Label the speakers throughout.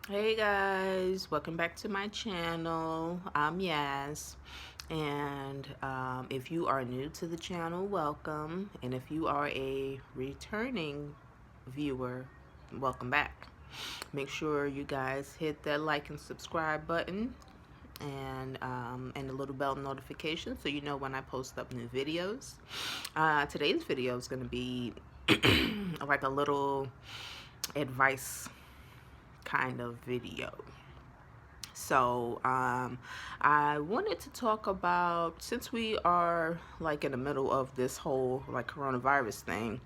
Speaker 1: Hey guys, welcome back to my channel. I'm Yas, and if you are new to the channel, welcome, and if you are a returning viewer, welcome back. Make sure you guys hit that like and subscribe button, and the little bell notification so you know when I post up new videos. Today's video is going to be like a little advice kind of video. So, I wanted to talk about, since we are like in the middle of this whole like coronavirus thing,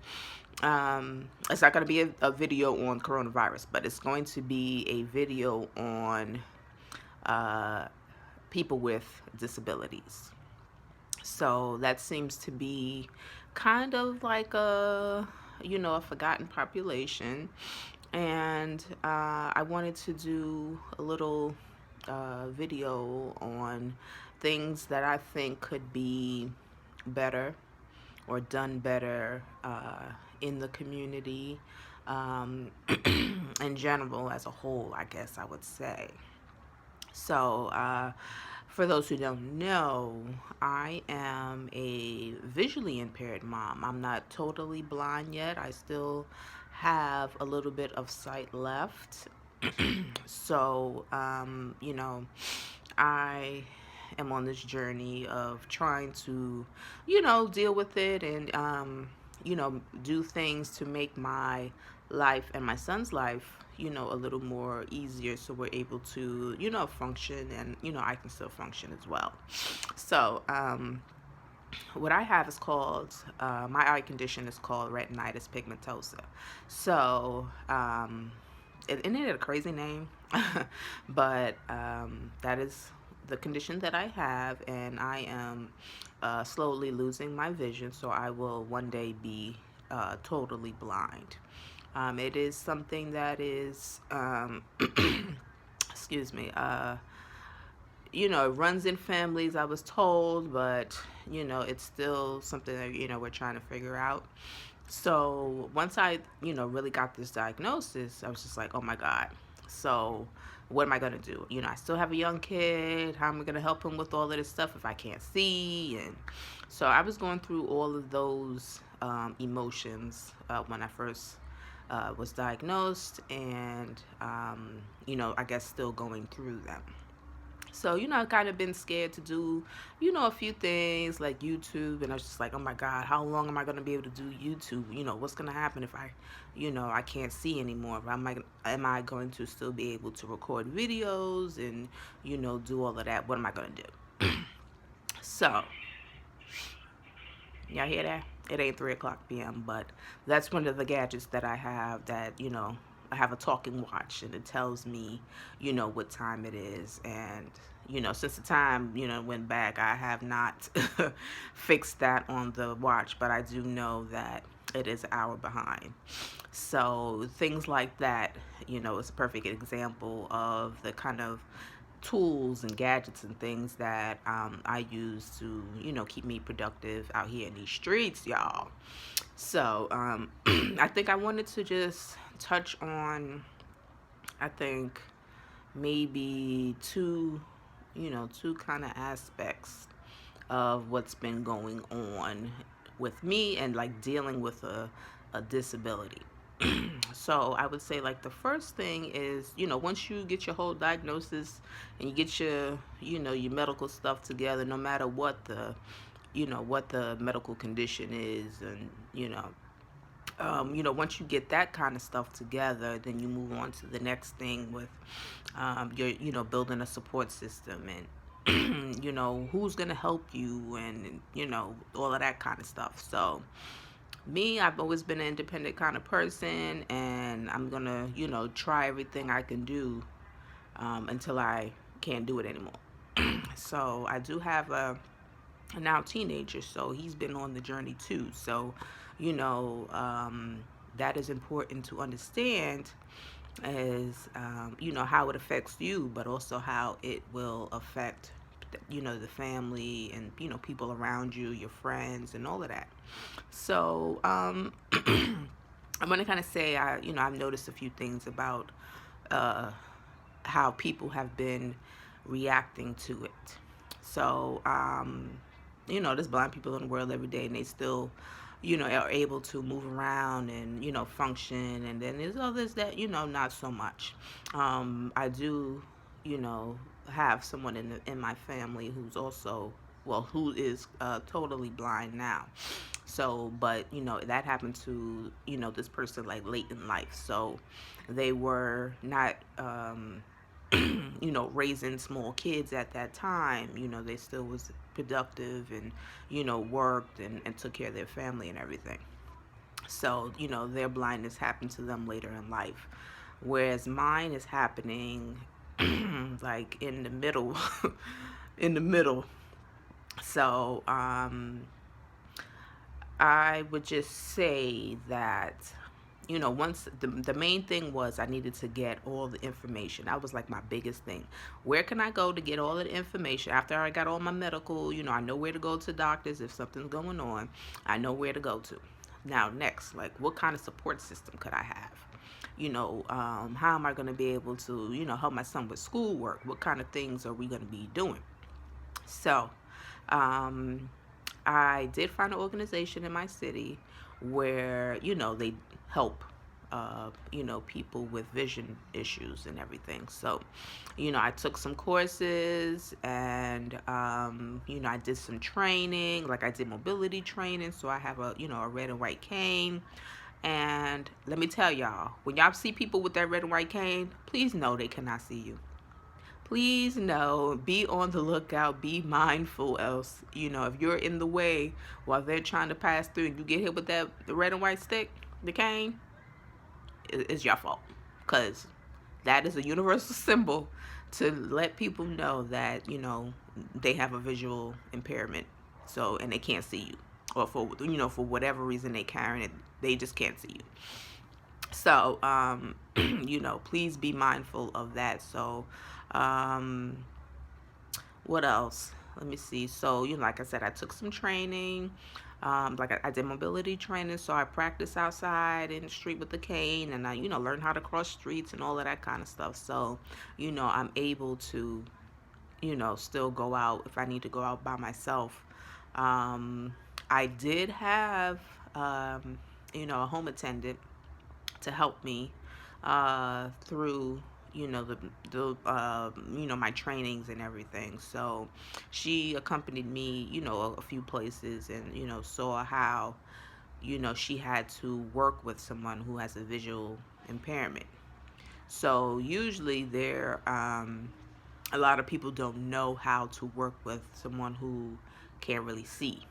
Speaker 1: it's not going to be a video on coronavirus, but it's going to be a video on uh, people with disabilities. So that seems to be kind of like a forgotten population. And I wanted to do a little video on things that I think could be better or done better in the community, in general, as a whole, I guess I would say. So, for those who don't know, I am a visually impaired mom. I'm not totally blind yet. I still have a little bit of sight left. So, I am on this journey of trying to, deal with it and, do things to make my life and my son's life, a little more easier so we're able to, function and, I can still function as well. So, what I have is called, my eye condition is called Retinitis Pigmentosa. So, isn't it a crazy name? But that is the condition that I have, and I am slowly losing my vision, so I will one day be totally blind. It is something that is, excuse me, it runs in families, I was told, but, it's still something that, we're trying to figure out. So once I, really got this diagnosis, I was just like, oh my God. So what am I going to do? I still have a young kid. How am I going to help him with all of this stuff if I can't see? And so I was going through all of those emotions when I first was diagnosed, and, I guess still going through them. So, I've kind of been scared to do, a few things like YouTube. And I was just like, oh my God, how long am I going to be able to do YouTube? What's going to happen if I can't see anymore? Am I going to still be able to record videos and, do all of that? What am I going to do? So, y'all hear that? It ain't 3 o'clock p.m., but that's one of the gadgets that I have that, I have a talking watch, and it tells me, what time it is. And, since the time, went back, I have not fixed that on the watch, but I do know that it is an hour behind. So things like that, is a perfect example of the kind of tools and gadgets and things that I use to, keep me productive out here in these streets, y'all. So I think I wanted to just touch on, I think, maybe two kind of aspects of what's been going on with me and like dealing with a disability. So I would say, like, the first thing is, once you get your whole diagnosis and you get your medical stuff together, no matter what the medical condition is, and once you get that kind of stuff together, then you move on to the next thing with your, building a support system, and who's gonna help you, and all of that kind of stuff. So me, I've always been an independent kind of person, and I'm gonna, try everything I can do until I can't do it anymore. So I do have a now teenager, so he's been on the journey too. So, that is important to understand, as how it affects you, but also how it will affect the family and people around you, your friends, and all of that. So I'm going to kind of say, I've noticed a few things about how people have been reacting to it. So, there's blind people in the world every day, and they still, are able to move around and, function. And then there's others that, not so much. I do, you know, have someone in my family who's also, well, who is totally blind now. So, but that happened to this person like late in life. So, they were not raising small kids at that time. They still was productive and worked and took care of their family and everything. So, their blindness happened to them later in life, whereas mine is happening like in the middle. In the middle. So, I would just say that, once the main thing was I needed to get all the information. That was like my biggest thing. Where can I go to get all of the information? After I got all my medical, I know where to go to doctors if something's going on. I know where to go to. Now, next, like, what kind of support system could I have? How am I going to be able to, help my son with schoolwork? What kind of things are we going to be doing? So, um, I did find an organization in my city where, they help, people with vision issues and everything. So, I took some courses and, I did some training, like I did mobility training. So I have a red and white cane. And let me tell y'all, when y'all see people with that red and white cane, please know they cannot see you. Please know, be on the lookout, be mindful, else, if you're in the way while they're trying to pass through and you get hit with that the red and white stick, the cane, it's your fault. Because that is a universal symbol to let people know that, they have a visual impairment. So, and they can't see you. Or for whatever reason they carrying it, they just can't see you. So, please be mindful of that. So, um, what else? Let me see. So, like I said, I took some training. Like I did mobility training, so I practiced outside in the street with the cane, and I, learned how to cross streets and all of that kind of stuff. So, I'm able to, still go out if I need to go out by myself. Um, I did have, a home attendant to help me through my trainings and everything. So she accompanied me a few places and saw how she had to work with someone who has a visual impairment. So usually there a lot of people don't know how to work with someone who can't really see.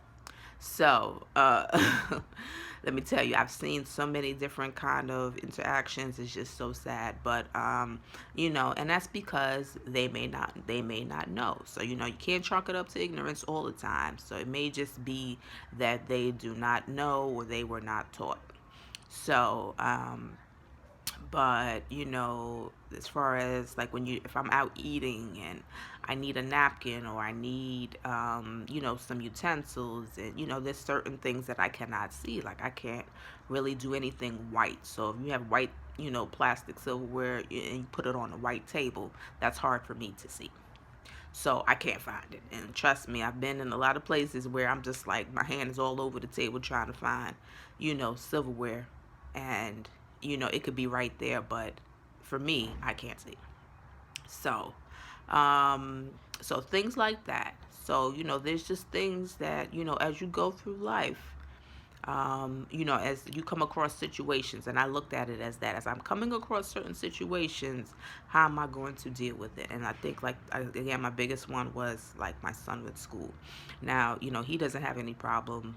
Speaker 1: So, let me tell you, I've seen so many different kind of interactions. It's just so sad, but and that's because they may not know. So, you can't chalk it up to ignorance all the time. So it may just be that they do not know or they were not taught. So, but as far as like if I'm out eating and I need a napkin or I need some utensils, and there's certain things that I cannot see, like I can't really do anything white. So if you have white plastic silverware and you put it on a white table, that's hard for me to see. So I can't find it. And trust me, I've been in a lot of places where I'm just like, my hand is all over the table trying to find, silverware. And, it could be right there, but for me, I can't see. So, so things like that. So, there's just things that, as you go through life, as you come across situations, and I looked at it as that, as I'm coming across certain situations, how am I going to deal with it? And I think, like, again, my biggest one was like my son with school. Now, he doesn't have any problem,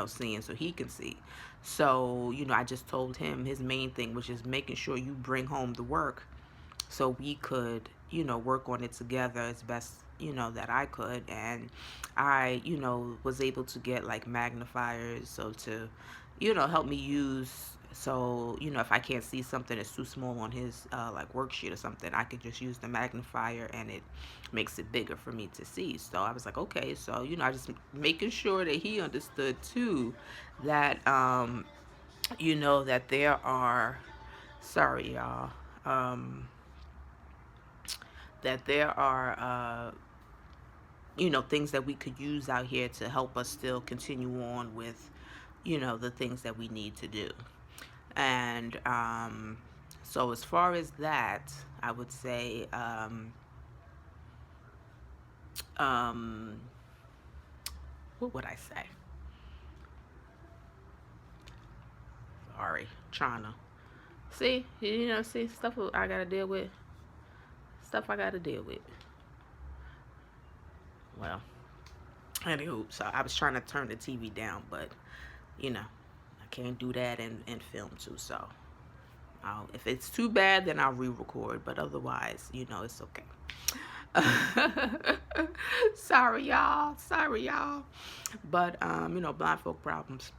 Speaker 1: seeing, so he can see. So, I just told him his main thing was just making sure you bring home the work so we could, work on it together as best, that I could. And I, was able to get like magnifiers so to, help me use. So, if I can't see something that's too small on his like worksheet or something, I could just use the magnifier and it makes it bigger for me to see. So I was like, okay. So, I just making sure that he understood too that, that there are, sorry, y'all. that there are, things that we could use out here to help us still continue on with, the things that we need to do. And so, as far as that, I would say, um, what would I say? Sorry, trying to see, see stuff I gotta deal with, stuff I gotta deal with. Well, anywho, so I was trying to turn the TV down, but I can't do that and film too. So if it's too bad, then I'll re-record. But otherwise, it's okay. Sorry, y'all. Sorry, y'all. But blind folk problems.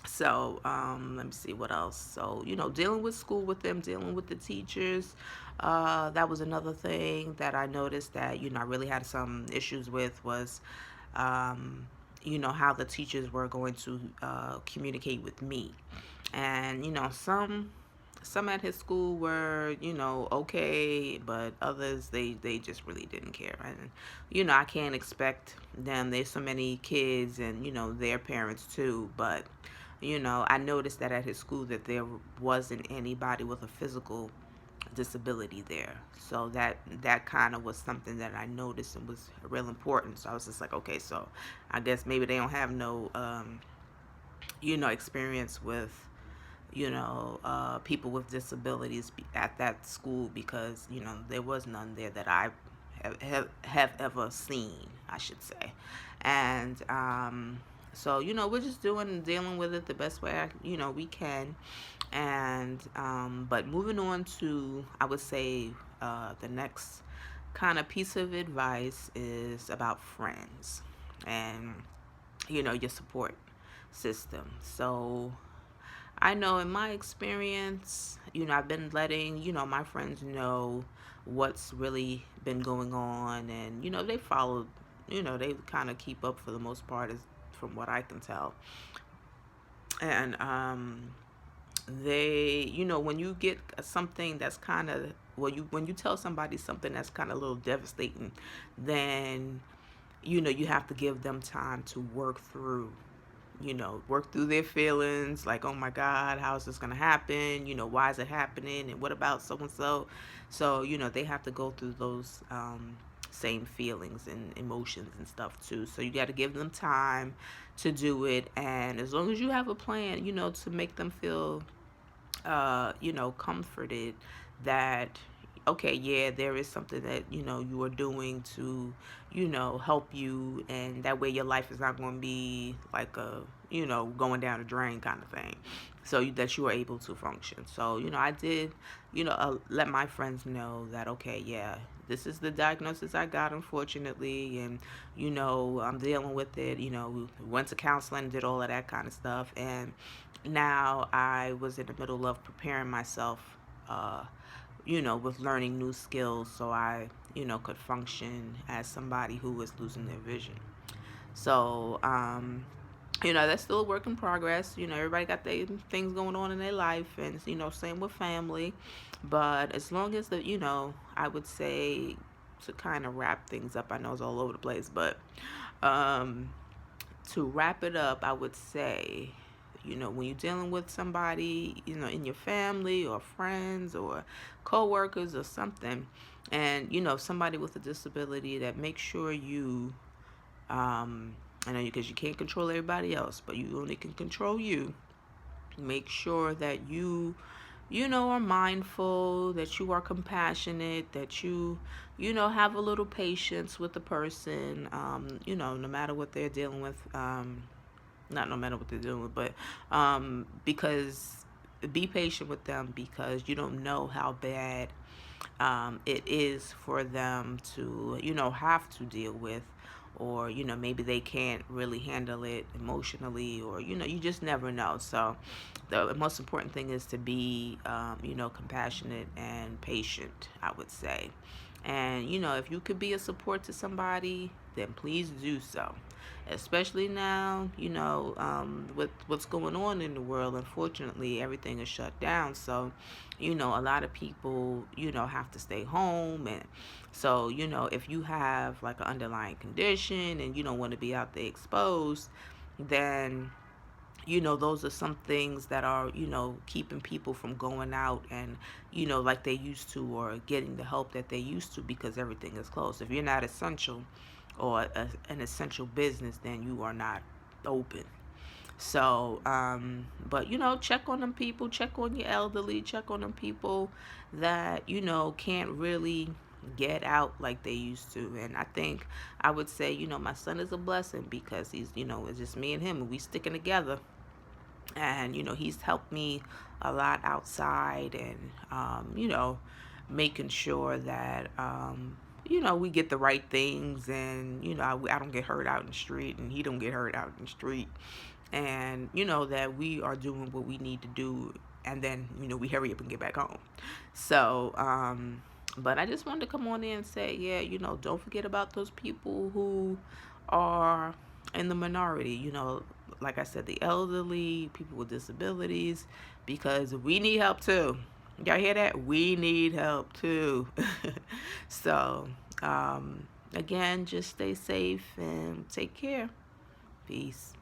Speaker 1: So let me see what else. So dealing with school with them, dealing with the teachers. That was another thing that I noticed that I really had some issues with was how the teachers were going to communicate with me. And some at his school were okay, but others they just really didn't care. And I can't expect them, there's so many kids and their parents too, but I noticed that at his school that there wasn't anybody with a physical disability there. So that kind of was something that I noticed and was real important. So I was just like, okay, so I guess maybe they don't have no experience with people with disabilities at that school, because there was none there that I have ever seen, I should say. And so we're just dealing with it the best way we can. And but moving on to, I would say, the next kind of piece of advice is about friends and your support system. So I know in my experience, I've been letting my friends know what's really been going on, and they follow, they kind of keep up for the most part, as from what I can tell. And they, when you get something that's kind of, well, when you tell somebody something that's kind of a little devastating, then you have to give them time to work through their feelings, like, oh my God, how is this going to happen? Why is it happening? And what about so and so? So, they have to go through those same feelings and emotions and stuff too. So you got to give them time to do it. And as long as you have a plan, to make them feel, comforted that, okay, yeah, there is something that you are doing to help you, and that way your life is not going to be like a going down the drain kind of thing, so that you are able to function. So I did let my friends know that, okay, yeah, this is the diagnosis I got, unfortunately, and I'm dealing with it. We went to counseling, did all of that kind of stuff, and now I was in the middle of preparing myself with learning new skills, so I could function as somebody who was losing their vision. So that's still a work in progress. Everybody got their things going on in their life, and same with family. But as long as I would say, to kind of wrap things up, I know it's all over the place, but to wrap it up, I would say, when you're dealing with somebody, in your family or friends or co-workers or something, and somebody with a disability, that make sure you I know, because you can't control everybody else, but you only can control you. Make sure that you are mindful, that you are compassionate, that have a little patience with the person, no matter what they're dealing with. Not no matter what they're dealing with, but because be patient with them, because you don't know how bad it is for them to, have to deal with, or maybe they can't really handle it emotionally, or you just never know. So the most important thing is to be compassionate and patient, I would say. And if you could be a support to somebody, then please do so. Especially now, with what's going on in the world, unfortunately, everything is shut down. So, a lot of people, have to stay home. And so, if you have like an underlying condition and you don't want to be out there exposed, then those are some things that are, keeping people from going out and, like they used to, or getting the help that they used to, because everything is closed. If you're not essential or an essential business, then you are not open. So, but check on them people, check on your elderly, check on them people that, can't really get out like they used to. And I think I would say, my son is a blessing because he's, it's just me and him, and we sticking together. And he's helped me a lot outside, and making sure that we get the right things, and I don't get hurt out in the street, and he don't get hurt out in the street, and that we are doing what we need to do, and then we hurry up and get back home. So but I just wanted to come on in and say, yeah, don't forget about those people who are in the minority, like I said, the elderly, people with disabilities, because we need help too. Y'all hear that? We need help too. So, again, just stay safe and take care. Peace.